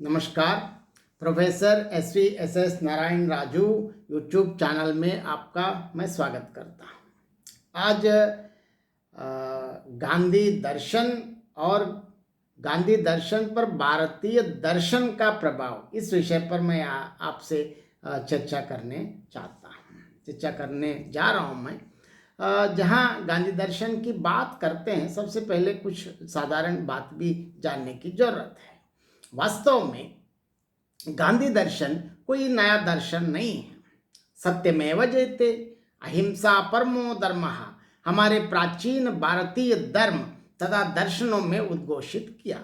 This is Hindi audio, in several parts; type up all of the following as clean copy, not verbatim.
नमस्कार। Professor S Narayan Raju YouTube channel में आपका मैं स्वागत करता हूँ। आज गांधी दर्शन और गांधी दर्शन पर भारतीय दर्शन का प्रभाव, इस विषय पर मैं आपसे चर्चा करने जा रहा हूँ। मैं जहाँ गांधी दर्शन की बात करते हैं, सबसे पहले कुछ साधारण बात भी जानने की जरूरत है। वास्तव में गांधी दर्शन कोई नया दर्शन नहीं है। सत्यमेव जयते, अहिंसा परमो धर्मः हमारे प्राचीन भारतीय धर्म तथा दर्शनों में उद्घोषित किया।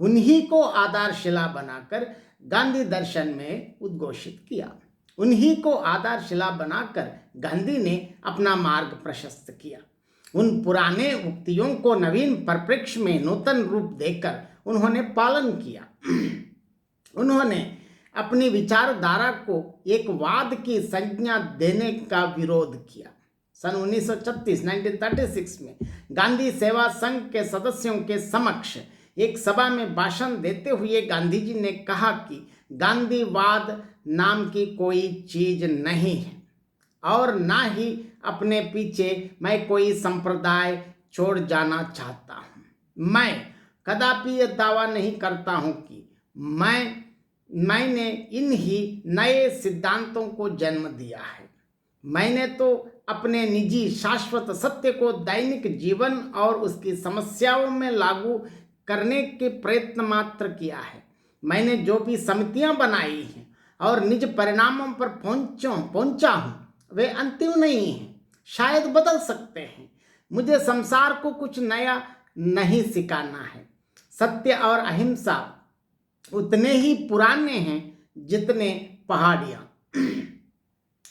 उन्हीं को आधारशिला बनाकर गांधी दर्शन में उद्घोषित किया। उन्हीं को आधारशिला बनाकर गांधी ने अपना मार्ग प्रशस्त किया। उन पुराने उक्तियों को नवीन परिप्रेक्ष्य में नूतन रूप देकर उन्होंने पालन किया। उन्होंने अपनी विचारधारा को एक वाद की संज्ञा देने का विरोध किया। सन 1936 में गांधी सेवा संघ के सदस्यों के समक्ष एक सभा में भाषण देते हुए गांधी जी ने कहा कि गांधीवाद नाम की कोई चीज नहीं है और ना ही अपने पीछे मैं कोई संप्रदाय छोड़ जाना चाहता हूँ। मैं कदापि यह दावा नहीं करता हूँ कि मैंने इन्हीं नए सिद्धांतों को जन्म दिया है। मैंने तो अपने निजी शाश्वत सत्य को दैनिक जीवन और उसकी समस्याओं में लागू करने के प्रयत्न मात्र किया है। मैंने जो भी समितियां बनाई हैं और निज परिणामों पर पहुंचा हूं, वे अंतिम नहीं हैं, शायद बदल सकते हैं। मुझे संसार को कुछ नया नहीं सिखाना है। सत्य और अहिंसा उतने ही पुराने हैं जितने पहाड़ियां।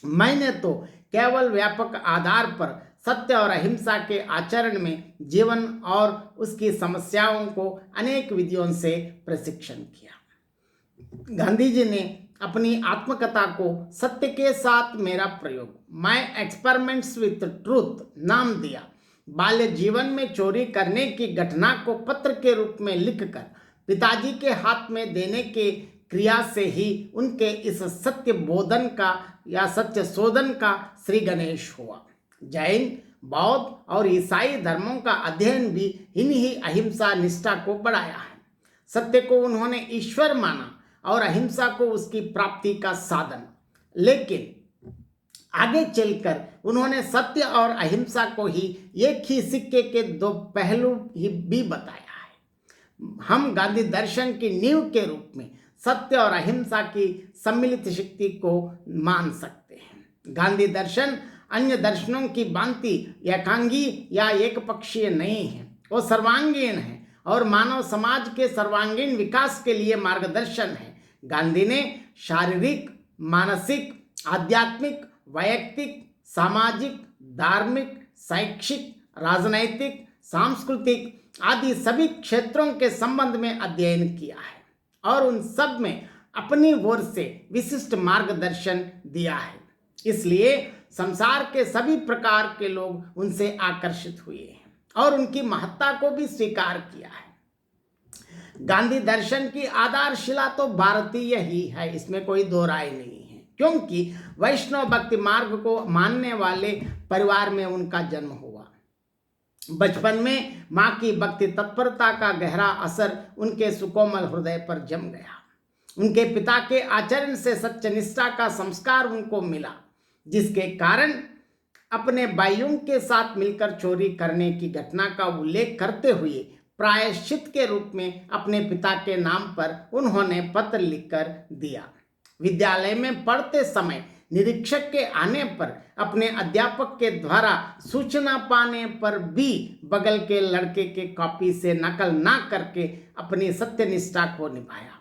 मैंने तो केवल व्यापक आधार पर सत्य और अहिंसा के आचरण में जीवन और उसकी समस्याओं को अनेक विधियों से प्रशिक्षण किया। गांधी जी ने अपनी आत्मकथा को सत्य के साथ मेरा प्रयोग, माय एक्सपेरिमेंट्स विथ ट्रूथ नाम दिया। बाल्य जीवन में चोरी करने की घटना को पत्र के रूप में लिखकर पिताजी के हाथ में देने के क्रिया से ही उनके इस सत्य बोधन का या सत्य शोधन का श्री गणेश हुआ। जैन, बौद्ध और ईसाई धर्मों का अध्ययन भी इन्हीं अहिंसा निष्ठा को बढ़ाया है। सत्य को उन्होंने ईश्वर माना और अहिंसा को उसकी प्राप्ति का साधन। लेकिन आगे चलकर उन्होंने सत्य और अहिंसा को ही एक ही सिक्के के दो पहलू ही भी बताया है। हम गांधी दर्शन की नींव के रूप में सत्य और अहिंसा की सम्मिलित शक्ति को मान सकते हैं। गांधी दर्शन अन्य दर्शनों की भांति एकांगी या एक पक्षीय नहीं है, वो सर्वांगीण है और मानव समाज के सर्वांगीण विकास के लिए मार्गदर्शन है। गांधी ने शारीरिक, मानसिक, आध्यात्मिक, वैयक्तिक, सामाजिक, धार्मिक, शैक्षिक, राजनैतिक, सांस्कृतिक आदि सभी क्षेत्रों के संबंध में अध्ययन किया है और उन सब में अपनी ओर से विशिष्ट मार्गदर्शन दिया है। इसलिए संसार के सभी प्रकार के लोग उनसे आकर्षित हुए हैं और उनकी महत्ता को भी स्वीकार किया है। गांधी दर्शन की आधारशिला तो भारतीय ही है, इसमें कोई दो राय नहीं है, क्योंकि वैष्णव भक्ति मार्ग को मानने वाले परिवार में उनका जन्म हुआ। बचपन में माँ की भक्ति तत्परता का गहरा असर उनके सुकोमल हृदय पर जम गया। उनके पिता के आचरण से सत्यनिष्ठा का संस्कार उनको मिला, जिसके कारण अपने भाइयों के साथ मिलकर चोरी करने की घटना का उल्लेख करते हुए प्रायश्चित के रूप में अपने पिता के नाम पर उन्होंने पत्र लिखकर दिया। विद्यालय में पढ़ते समय निरीक्षक के आने पर अपने अध्यापक के द्वारा सूचना पाने पर भी बगल के लड़के के कॉपी से नकल ना करके अपनी सत्यनिष्ठा को निभाया।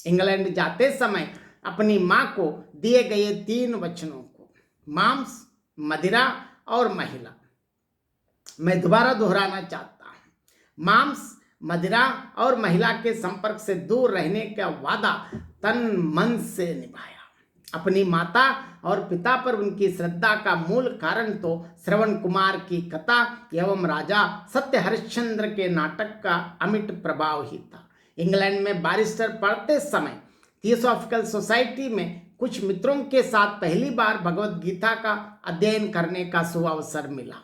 इंग्लैंड जाते समय अपनी माँ को दिए गए 3 वचनों को, मांस, मदिरा और महिला, मैं दोबारा दोहराना चाहता हूँ। मांस, मदिरा और महिला के संपर्क से दूर रहने का वादा तन मन से निभाया। अपनी माता और पिता पर उनकी श्रद्धा का मूल कारण तो श्रवण कुमार की कथा एवं राजा सत्य हरिश्चंद्र के नाटक का अमिट प्रभाव ही था। इंग्लैंड में बैरिस्टर पढ़ते समय थियोसॉफिकल सोसाइटी में कुछ मित्रों के साथ पहली बार भगवत गीता का अध्ययन करने का सुअवसर मिला।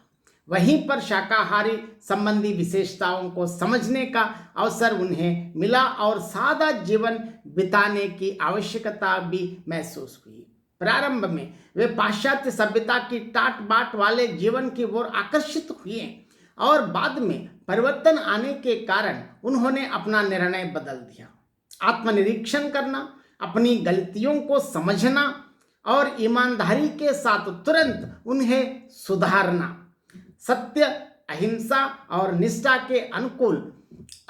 वहीं पर शाकाहारी संबंधी विशेषताओं को समझने का अवसर उन्हें मिला और सादा जीवन बिताने की आवश्यकता भी महसूस हुई। प्रारंभ में वे पाश्चात्य सभ्यता की टाट बाट वाले जीवन की ओर आकर्षित हुए और बाद में परिवर्तन आने के कारण उन्होंने अपना निर्णय बदल दिया। आत्मनिरीक्षण करना, अपनी गलतियों को समझना और ईमानदारी के साथ तुरंत उन्हें सुधारना, सत्य, अहिंसा और निष्ठा के अनुकूल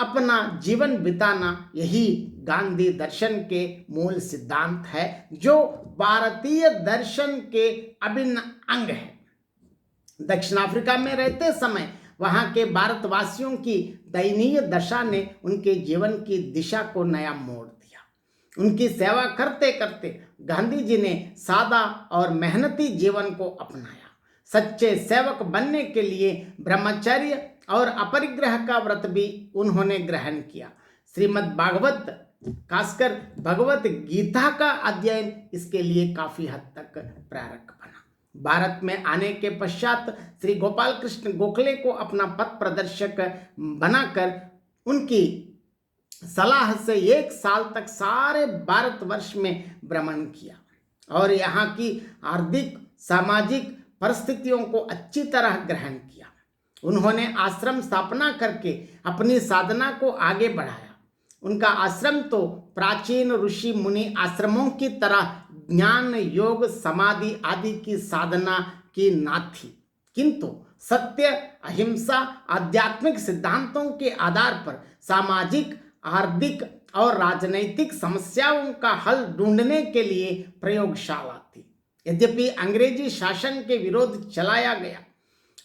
अपना जीवन बिताना, यही गांधी दर्शन के मूल सिद्धांत है जो भारतीय दर्शन के अभिन्न अंग है। दक्षिण अफ्रीका में रहते समय वहां के भारतवासियों की दयनीय दशा ने उनके जीवन की दिशा को नया मोड़ दिया। उनकी सेवा करते करते गांधी जी ने सादा और मेहनती जीवन को अपनाया। सच्चे सेवक बनने के लिए ब्रह्मचर्य और अपरिग्रह का व्रत भी उन्होंने ग्रहण किया। श्रीमद् भागवत, खासकर भगवत गीता का अध्ययन इसके लिए काफी हद तक प्रेरक बना। भारत में आने के पश्चात श्री गोपाल कृष्ण गोखले को अपना पथ प्रदर्शक बनाकर उनकी सलाह से 1 साल तक सारे भारतवर्ष में भ्रमण किया और यहाँ की आर्थिक सामाजिक परिस्थितियों को अच्छी तरह ग्रहण किया। उन्होंने आश्रम स्थापना करके अपनी साधना को आगे बढ़ाया। उनका आश्रम तो प्राचीन ऋषि मुनि आश्रमों की तरह ज्ञान, योग, समाधि आदि की साधना की ना थी, किंतु सत्य, अहिंसा, आध्यात्मिक सिद्धांतों के आधार पर सामाजिक, आर्थिक और राजनैतिक समस्याओं का हल ढूंढने के लिए प्रयोगशाला थी। यद्यपि अंग्रेजी शासन के विरोध चलाया गया,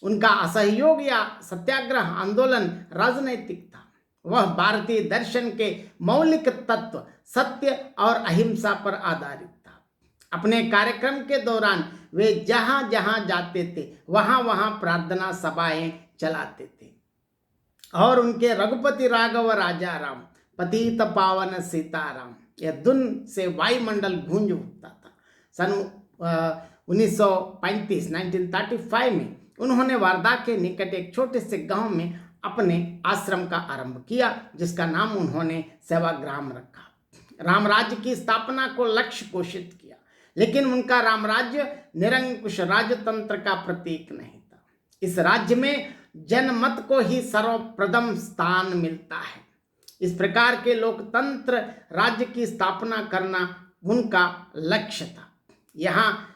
उनका असहयोग या सत्याग्रह आंदोलन राजनैतिक था। वह भारतीय दर्शन के मौलिक तत्व सत्य और अहिंसा पर आधारित था। अपने कार्यक्रम के दौरान वे जहां जहां जाते थे वहां वहां प्रार्थना सभाएं चलाते थे और उनके रघुपति राघव राजा राम, पतित पावन सीताराम, यह धुन से वायुमंडल गूंज उठता था। सन 1935 में उन्होंने वार्धा के निकट एक छोटे से गांव में अपने आश्रम का आरंभ किया, जिसका नाम उन्होंने सेवाग्राम रखा। रामराज्य की स्थापना को लक्ष्य घोषित किया, लेकिन उनका रामराज्य निरंकुश राजतंत्र का प्रतीक नहीं था। इस राज्य में जनमत को ही सर्वप्रथम स्थान मिलता है। इस प्रकार के लोकतंत्र राज्य की स्थापना करना उनका लक्ष्य था। यहाँ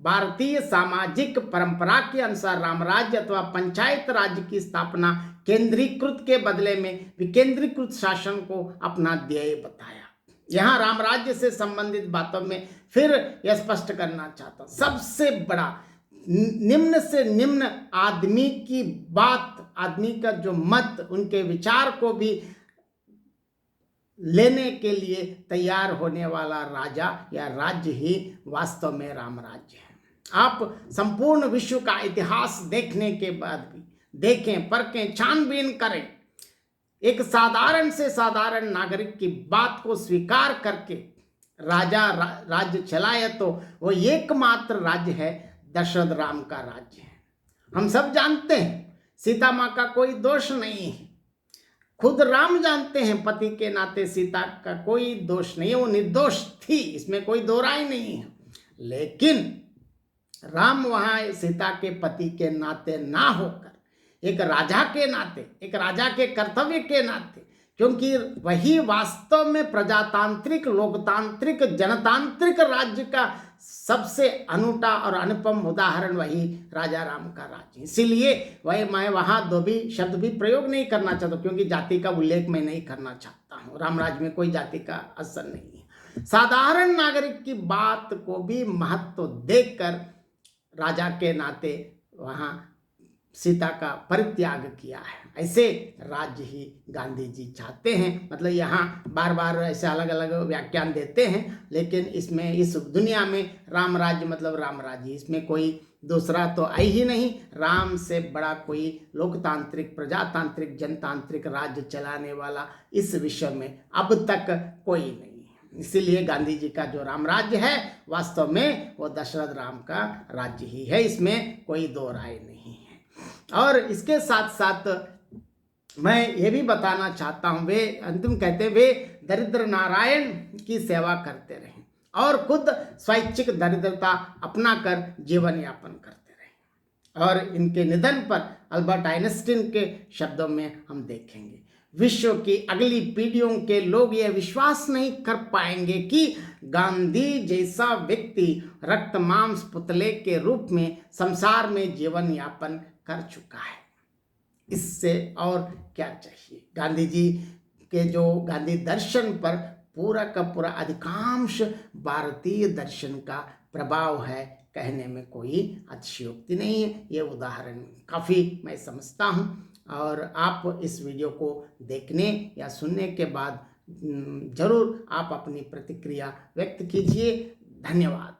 भारतीय सामाजिक परंपरा के अनुसार रामराज्य अथवा पंचायत राज्य की स्थापना केंद्रीकृत के बदले में विकेंद्रीकृत शासन को अपना ध्येय बताया। यहाँ रामराज्य से संबंधित बातों में फिर यह स्पष्ट करना चाहता हूँ, सबसे बड़ा निम्न से निम्न आदमी की बात, आदमी का जो मत, उनके विचार को भी लेने के लिए तैयार होने वाला राजा या राज्य ही वास्तव में राम राज्य है। आप संपूर्ण विश्व का इतिहास देखने के बाद भी देखें, परखें, छानबीन करें, एक साधारण से साधारण नागरिक की बात को स्वीकार करके राजा राज्य चलाए तो वो एकमात्र राज्य है दशरथ राम का राज्य है। हम सब जानते हैं सीता माँ का कोई दोष नहीं है, खुद राम जानते हैं पति के नाते सीता का कोई दोष नहीं है, वो निर्दोष थी, इसमें कोई दो राय नहीं है। लेकिन राम वहाँ सीता के पति के नाते ना होकर एक राजा के नाते, एक राजा के कर्तव्य के नाते, क्योंकि वही वास्तव में प्रजातांत्रिक, लोकतांत्रिक, जनतांत्रिक राज्य का सबसे अनूठा और अनुपम उदाहरण वही राजा राम का राज्य। इसीलिए मैं वहाँ दो भी शब्द भी प्रयोग नहीं करना चाहता, क्योंकि जाति का उल्लेख मैं नहीं करना चाहता हूँ। राम राज्य में कोई जाति का असर नहीं है। साधारण नागरिक की बात को भी महत्व देकर राजा के नाते वहाँ सीता का परित्याग किया है। ऐसे राज्य ही गांधी जी चाहते हैं। मतलब यहाँ बार बार ऐसे अलग अलग व्याख्यान देते हैं, लेकिन इसमें इस दुनिया में राम राज्य मतलब राम राज्य, इसमें कोई दूसरा तो आई ही नहीं। राम से बड़ा कोई लोकतांत्रिक, प्रजातांत्रिक, जनतांत्रिक राज्य चलाने वाला इस विश्व में अब तक कोई नहीं। इसीलिए गांधी जी का जो राम राज्य है वास्तव में वो दशरथ राम का राज्य ही है, इसमें कोई दो राय नहीं है। और इसके साथ साथ मैं ये भी बताना चाहता हूँ, वे अंतिम कहते वे दरिद्र नारायण की सेवा करते रहे और खुद स्वैच्छिक दरिद्रता अपनाकर जीवन यापन करते रहे। और इनके निधन पर अल्बर्ट आइंस्टीन के शब्दों में हम देखेंगे, विश्व की अगली पीढ़ियों के लोग यह विश्वास नहीं कर पाएंगे कि गांधी जैसा व्यक्ति रक्त मांस पुतले के रूप में संसार में जीवन यापन कर चुका है। इससे और क्या चाहिए। गांधी जी के जो गांधी दर्शन पर पूरा का पूरा अधिकांश भारतीय दर्शन का प्रभाव है, कहने में कोई अतिशयोक्ति नहीं है। ये उदाहरण काफ़ी मैं समझता हूँ। और आप इस वीडियो को देखने या सुनने के बाद जरूर आप अपनी प्रतिक्रिया व्यक्त कीजिए। धन्यवाद।